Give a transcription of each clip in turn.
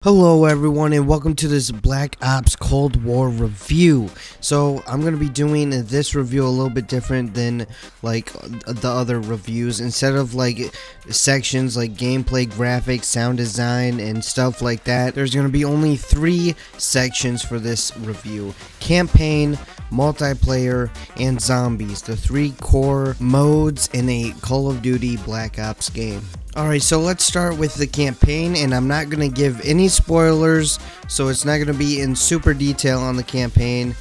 Hello everyone and welcome to this Black Ops Cold War review. So I'm going to be doing this review a little bit different than like the other reviews. Instead of like sections like gameplay, graphics, sound design and stuff like that, there's going to be only 3 sections for this review: campaign, multiplayer, and zombies, the 3 core modes in a Call of Duty Black Ops game. Alright, so let's start with the campaign, and I'm not going to give any spoilers, so it's not going to be in super detail on the campaign,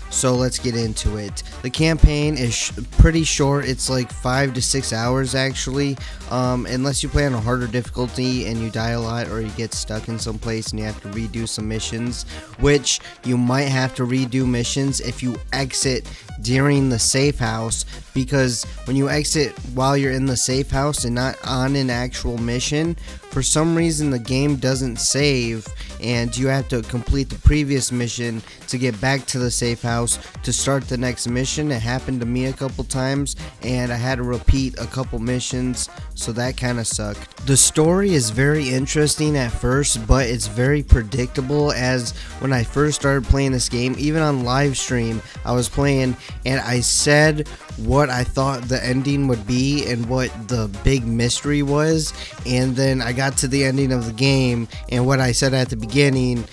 so let's get into it. The campaign is pretty short. It's like 5 to 6 hours actually, unless you play on a harder difficulty and you die a lot or you get stuck in some place and you have to redo some missions, which you might have to redo missions if you exit during the safe house, because when you exit while you're in the safe house and not on an actual mission, for some reason the game doesn't save and you have to complete the previous mission to get back to the safe house to start the next mission. It happened to me a couple times and I had to repeat a couple missions, so that kind of sucked. The story is very interesting at first, but it's very predictable, as when I first started playing this game, even on live stream, I was playing and I said what I thought the ending would be and what the big mystery was, and then I got to the ending of the game and what I said at the beginning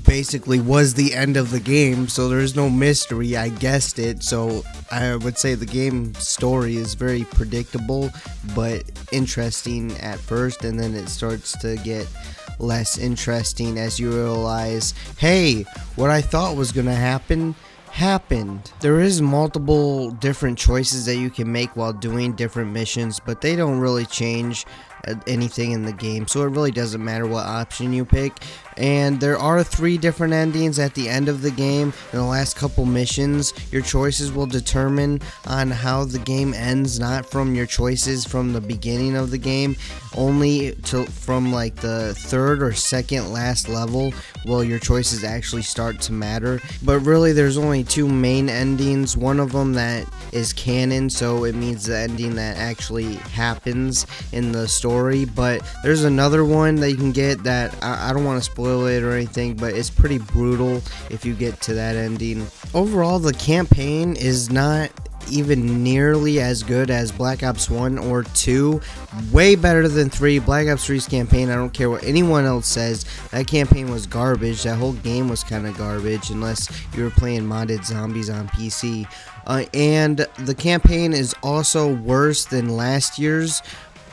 basically was the end of the game, so there's no mystery. I guessed it, so I would say the game story is very predictable but interesting at first, and then it starts to get less interesting as you realize, hey, what I thought was gonna happen happened. There is multiple different choices that you can make while doing different missions, but they don't really change anything in the game, so it really doesn't matter what option you pick. And there are 3 different endings at the end of the game. In the last couple missions, your choices will determine on how the game ends, not from your choices from the beginning of the game, only from like the 3rd or 2nd last level will your choices actually start to matter. But really there's only 2 main endings, one of them that is canon, so it means the ending that actually happens in the story, but there's another one that you can get that I don't want to spoil it or anything, but it's pretty brutal if you get to that ending. Overall, the campaign is not even nearly as good as Black Ops 1 or 2. Way better than 3. Black Ops 3's campaign, I don't care what anyone else says, that campaign was garbage. That whole game was kind of garbage unless you were playing modded zombies on PC. And the campaign is also worse than last year's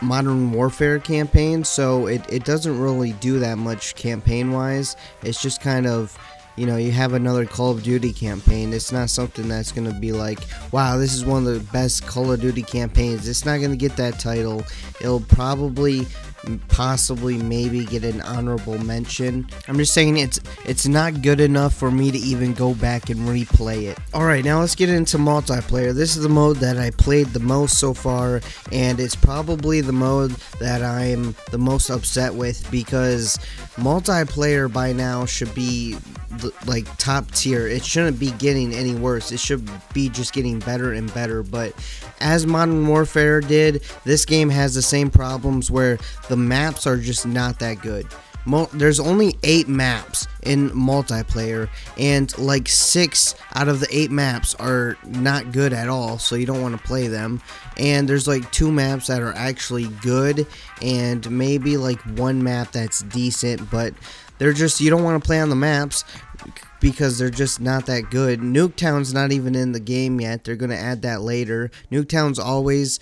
Modern Warfare campaign, so it doesn't really do that much campaign wise. It's just kind of, you know, you have another Call of Duty campaign. It's not something that's going to be like, wow, this is one of the best Call of Duty campaigns. It's not going to get that title. It'll probably, possibly, maybe get an honorable mention. I'm just saying it's not good enough for me to even go back and replay it. Alright, now let's get into multiplayer. This is the mode that I played the most so far, and it's probably the mode that I'm the most upset with, because multiplayer by now should be like top tier. It shouldn't be getting any worse. It should be just getting better and better. But as Modern Warfare did, this game has the same problems where the maps are just not that good. There's only 8 maps in multiplayer, and like 6 out of the 8 maps are not good at all, so you don't want to play them. And there's like 2 maps that are actually good, and maybe like 1 map that's decent, but they're just, you don't want to play on the maps because they're just not that good. Nuketown's not even in the game yet. They're going to add that later. Nuketown's always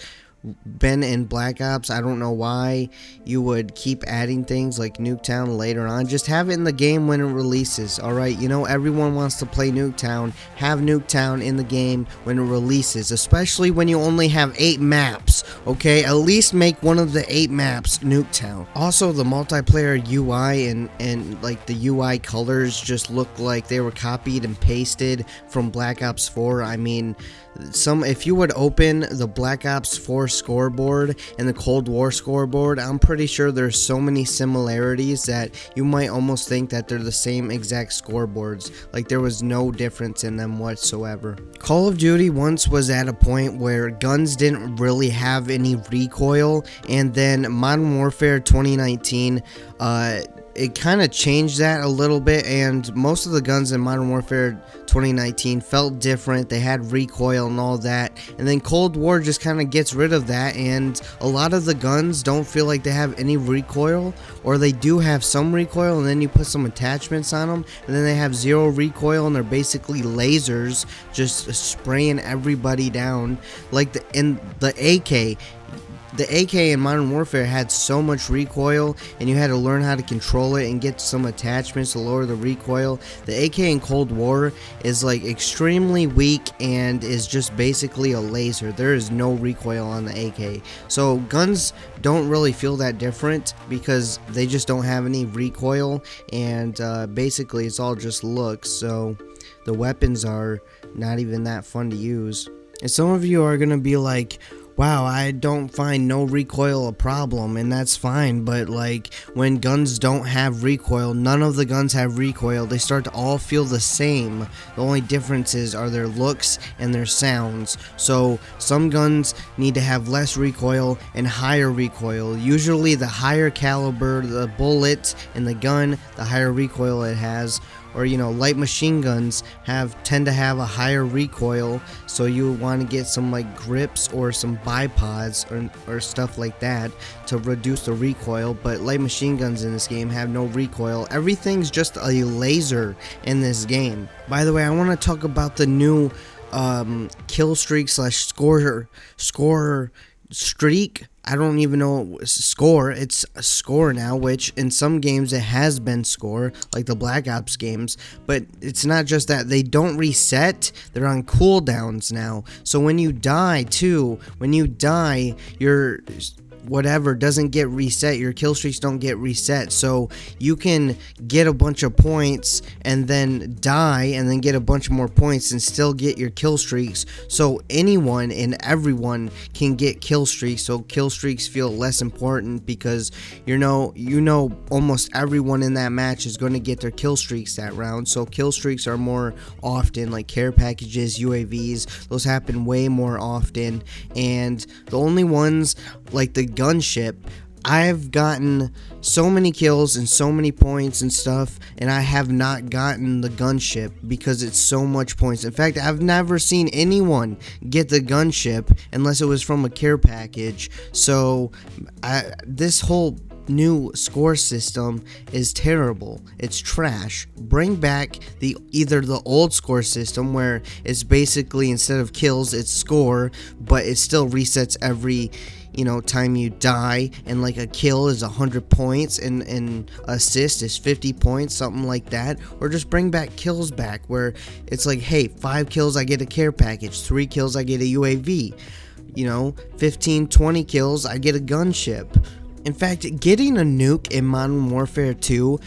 been in Black Ops. I don't know why you would keep adding things like Nuketown later on. Just have it in the game when it releases. Alright, you know, everyone wants to play Nuketown. Have Nuketown in the game when it releases, especially when you only have 8 maps. Okay, at least make one of the 8 maps Nuketown. Also, the multiplayer UI and like the UI colors just look like they were copied and pasted from Black Ops 4. I mean, if you would open the Black Ops 4 scoreboard and the Cold War scoreboard, I'm pretty sure there's so many similarities that you might almost think that they're the same exact scoreboards. Like there was no difference in them whatsoever. Call of Duty once was at a point where guns didn't really have any recoil, and then Modern Warfare 2019 it kind of changed that a little bit, and most of the guns in Modern Warfare 2019 felt different. They had recoil and all that, and then Cold War just kind of gets rid of that, and a lot of the guns don't feel like they have any recoil, or they do have some recoil, and then you put some attachments on them, and then they have zero recoil, and they're basically lasers just spraying everybody down. Like the AK. The AK in Modern Warfare had so much recoil, and you had to learn how to control it and get some attachments to lower the recoil. The AK in Cold War is like extremely weak and is just basically a laser. There is no recoil on the AK. So guns don't really feel that different because they just don't have any recoil, and basically it's all just looks. So the weapons are not even that fun to use. And some of you are gonna be like, wow, I don't find no recoil a problem, and that's fine, but like when guns don't have recoil, none of the guns have recoil, they start to all feel the same. The only differences are their looks and their sounds. So some guns need to have less recoil and higher recoil. Usually the higher caliber the bullet in the gun, the higher recoil it has. Or, you know, light machine guns tend to have a higher recoil, so you want to get some like grips or some bipods or stuff like that to reduce the recoil. But light machine guns in this game have no recoil. Everything's just a laser in this game. By the way, I want to talk about the new kill streak slash score streak. I don't even know score. It's a score now, which in some games it has been score, like the Black Ops games. But it's not just that. They don't reset. They're on cooldowns now. So when you die too, your whatever doesn't get reset. Your kill streaks don't get reset. So you can get a bunch of points and then die and then get a bunch more points and still get your kill streaks. So anyone and everyone can get kill streaks. So kill streaks feel less important because you know almost everyone in that match is going to get their kill streaks that round. So kill streaks are more often, like care packages, UAVs, those happen way more often. And the only ones like the gunship, I've gotten so many kills and so many points and stuff, and I have not gotten the gunship because it's so much points. In fact, I've never seen anyone get the gunship unless it was from a care package. So this whole new score system is terrible. It's trash. Bring back either the old score system where it's basically instead of kills it's score, but it still resets every time you die, and like a kill is 100 points and assist is 50 points, something like that. Or just bring back kills back where it's like, hey, 5 kills I get a care package, 3 kills I get a UAV, 15, 20 kills I get a gunship. In fact, getting a nuke in Modern Warfare 2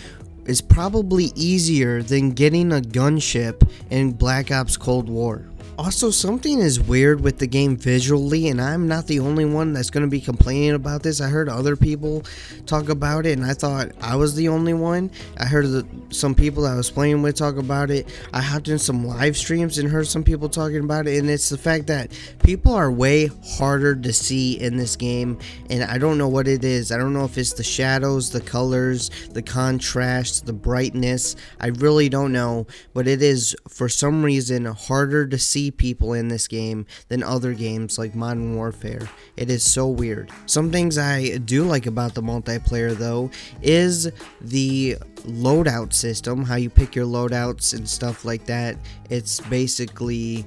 is probably easier than getting a gunship in Black Ops Cold War. Also, something is weird with the game visually, and I'm not the only one that's going to be complaining about this. I heard other people talk about it, and I thought I was the only one. I heard some people that I was playing with talk about it. I hopped in some live streams and heard some people talking about it, and it's the fact that people are way harder to see in this game, and I don't know what it is. I don't know if it's the shadows, the colors, the contrast, the brightness. I really don't know, but it is, for some reason, harder to see people in this game than other games like Modern Warfare. It is so weird. Some things I do like about the multiplayer though is the loadout system, how you pick your loadouts and stuff like that. It's basically,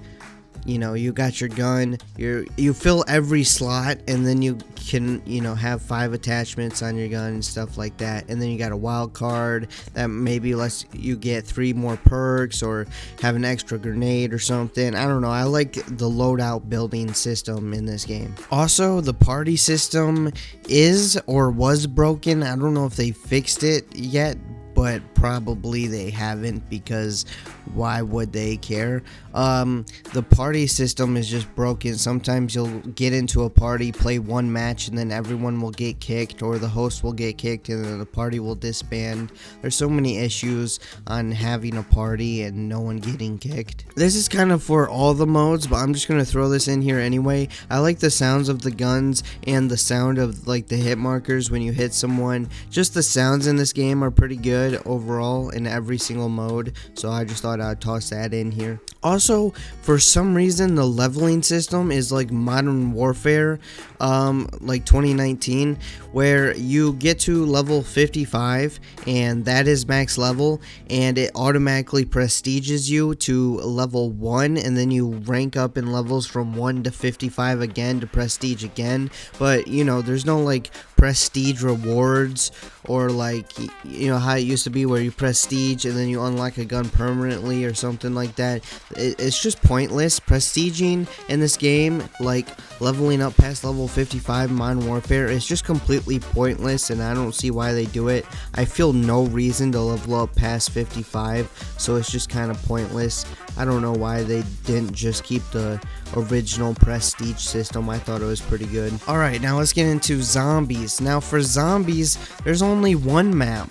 you got your gun, you fill every slot, and then you can, have 5 attachments on your gun and stuff like that. And then you got a wild card that maybe lets you get 3 more perks or have an extra grenade or something. I don't know. I like the loadout building system in this game. Also, the party system is or was broken. I don't know if they fixed it yet, but probably they haven't, because why would they care? The party system is just broken. Sometimes you'll get into a party, play one match, and then everyone will get kicked, or the host will get kicked, and then the party will disband. There's so many issues on having a party and no one getting kicked. This is kind of for all the modes, but I'm just gonna throw this in here anyway. I like the sounds of the guns and the sound of like the hit markers when you hit someone. Just the sounds in this game are pretty good overall in every single mode, so I just thought I'd toss that in here. Also, for some reason, the leveling system is like Modern Warfare, like 2019, where you get to level 55 and that is max level, and it automatically prestiges you to level 1, and then you rank up in levels from 1 to 55 again to prestige again. But you know, there's no like prestige rewards, or like, you know how it used to be where you prestige and then you unlock a gun permanently or something like that. It's just pointless. Prestiging in this game, like leveling up past level 55 in Modern Warfare, is just completely pointless, and I don't see why they do it. I feel no reason to level up past 55, so it's just kind of pointless. I don't know why they didn't just keep the original prestige system. I thought it was pretty good. Alright, now let's get into zombies. Now for zombies, there's only one map.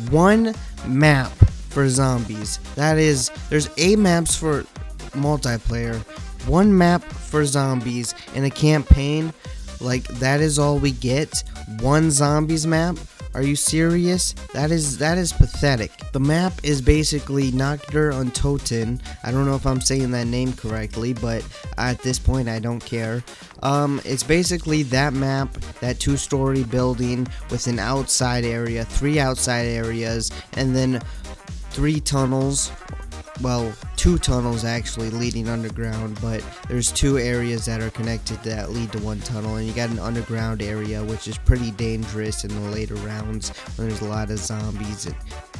One map for zombies. That is, there's 8 maps for multiplayer, 1 map for zombies in a campaign. Like, that is all we get? 1 zombies map? Are you serious? That is pathetic. The map is basically Nachtr und Toten. I don't know if I'm saying that name correctly, but at this point I don't care. It's basically that map, that 2-story building with an outside area, 3 outside areas, and then 3 tunnels. Well, 2 tunnels actually leading underground, but there's 2 areas that are connected that lead to 1 tunnel, and you got an underground area, which is pretty dangerous in the later rounds when there's a lot of zombies,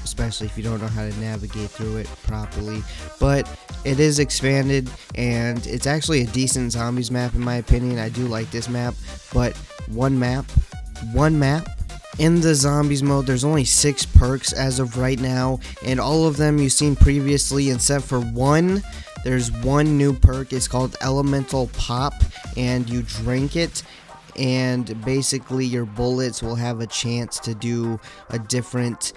especially if you don't know how to navigate through it properly. But it is expanded, and it's actually a decent zombies map in my opinion. I do like this map, but one map. In the zombies mode, there's only 6 perks as of right now, and all of them you've seen previously except for one. There's one new perk. It's called Elemental Pop, and you drink it, and basically your bullets will have a chance to do a different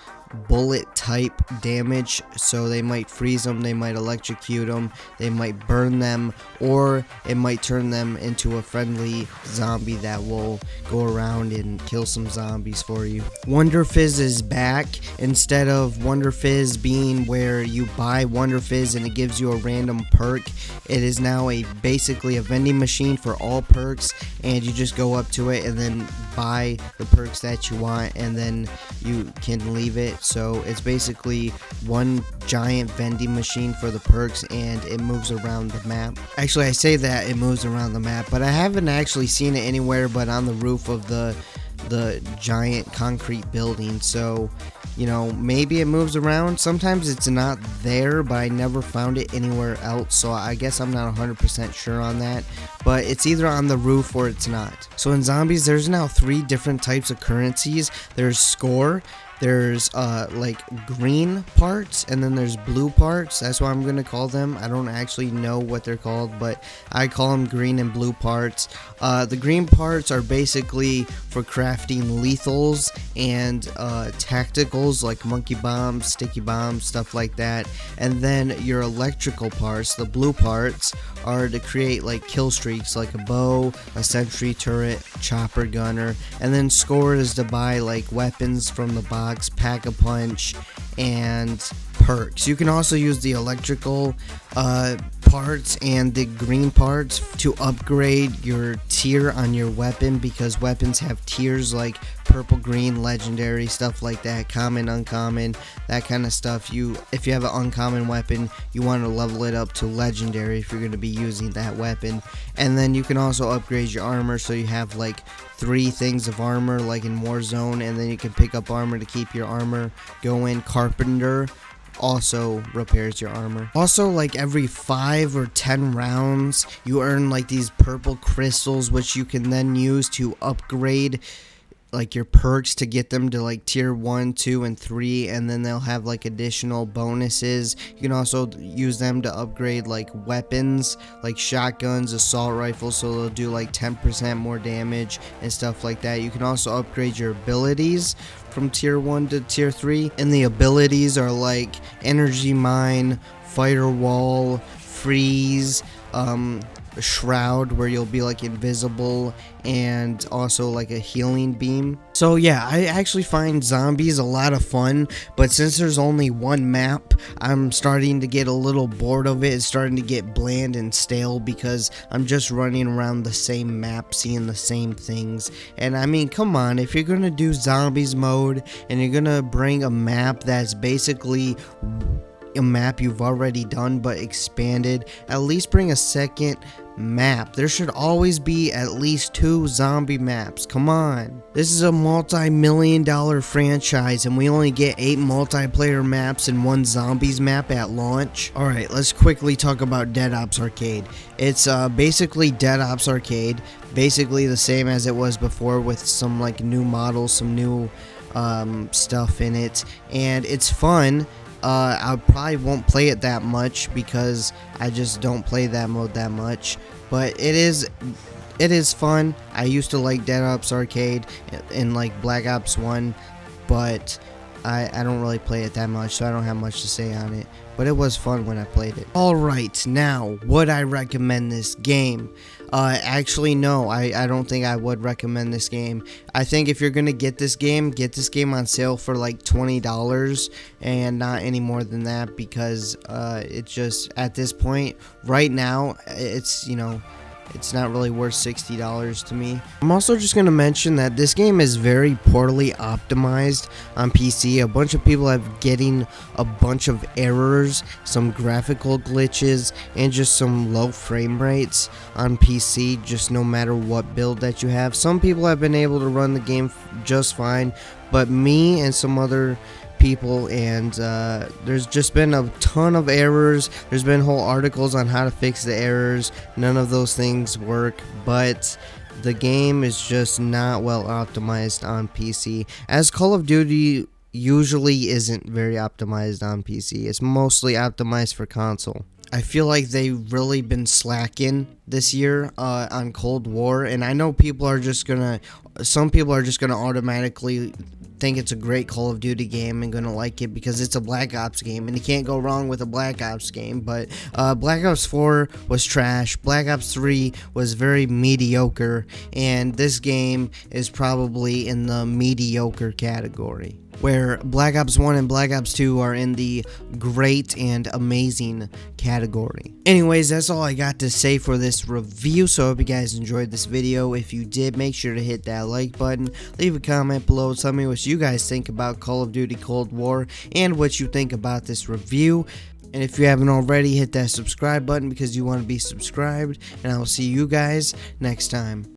bullet type damage. So they might freeze them, they might electrocute them, they might burn them, or it might turn them into a friendly zombie that will go around and kill some zombies for you. Wonder Fizz is back. Instead of Wonder Fizz being where you buy Wonder Fizz and it gives you a random perk, it is now basically a vending machine for all perks, and you just go up to it and then buy the perks that you want, and then you can leave it. So it's basically one giant vending machine for the perks, and it moves around the map. Actually, I say that it moves around the map, but I haven't actually seen it anywhere but on the roof of the giant concrete building. So, you know, maybe it moves around. Sometimes it's not there, but I never found it anywhere else, so I guess I'm not 100% sure on that. But it's either on the roof or it's not. So in zombies, there's now 3 different types of currencies. There's score, there's like green parts, and then there's blue parts. That's what I'm gonna call them. I don't actually know what they're called, but I call them green and blue parts. The green parts are basically for crafting lethals and tacticals like monkey bombs, sticky bombs, stuff like that. And then your electrical parts, the blue parts, are to create like kill streaks, like a bow, a sentry turret, chopper gunner. And then score is to buy like weapons from the box, pack a punch, and perks. You can also use the electrical parts and the green parts to upgrade your tier on your weapon, because weapons have tiers like purple, green, legendary, stuff like that, common, uncommon, that kind of stuff. If you have an uncommon weapon, you want to level it up to legendary if you're going to be using that weapon. And then you can also upgrade your armor, so you have like 3 things of armor like in Warzone, and then you can pick up armor to keep your armor going. Carpenter also repairs your armor. Also, like every 5 or 10 rounds, you earn like these purple crystals, which you can then use to upgrade like your perks to get them to like tier 1, 2, and 3, and then they'll have like additional bonuses. You can also use them to upgrade like weapons, like shotguns, assault rifles, so they'll do like 10% more damage and stuff like that. You can also upgrade your abilities from tier 1 to tier 3, and the abilities are like energy mine, firewall, freeze, shroud, where you'll be like invisible, and also like a healing beam. So yeah, I actually find zombies a lot of fun, but since there's only one map, I'm starting to get a little bored of it. It's starting to get bland and stale because I'm just running around the same map, seeing the same things. And I mean, come on, if you're gonna do zombies mode and you're gonna bring a map that's basically a map you've already done but expanded, at least bring a second map. There should always be at least 2 zombie maps. Come on, this is a multi-million-dollar franchise and we only get 8 multiplayer maps and 1 zombies map at launch. Alright, let's quickly talk about Dead Ops Arcade. It's basically Dead Ops Arcade, basically the same as it was before, with some like new models, some new stuff in it, and it's fun. I probably won't play it that much because I just don't play that mode that much, but it is fun. I used to like Dead Ops Arcade and like Black Ops 1, but I don't really play it that much, so I don't have much to say on it, but it was fun when I played it. Alright, now, would I recommend this game? Actually, no, I don't think I would recommend this game. I think if you're gonna get this game on sale for like $20 and not any more than that, because it's just, at this point, right now, it's, you know, it's not really worth $60 to me. I'm also just going to mention that this game is very poorly optimized on PC. A bunch of people have getting a bunch of errors, some graphical glitches, and just some low frame rates on PC, just no matter what build that you have. Some people have been able to run the game just fine, but me and some other people, and there's just been a ton of errors. There's been whole articles on how to fix the errors. None of those things work, but the game is just not well optimized on PC, as Call of Duty usually isn't very optimized on PC. It's mostly optimized for console. I feel like they've really been slacking this year on Cold War, and I know some people are just gonna automatically think it's a great Call of Duty game and gonna like it because it's a Black Ops game, and you can't go wrong with a Black Ops game. But Black Ops 4 was trash, Black Ops 3 was very mediocre, and this game is probably in the mediocre category, where Black Ops 1 and Black Ops 2 are in the great and amazing category. Anyways, that's all I got to say for this review, so I hope you guys enjoyed this video. If you did, make sure to hit that like button, leave a comment below, tell me what you guys think about Call of Duty Cold War and what you think about this review. And if you haven't already, hit that subscribe button because you want to be subscribed, and I will see you guys next time.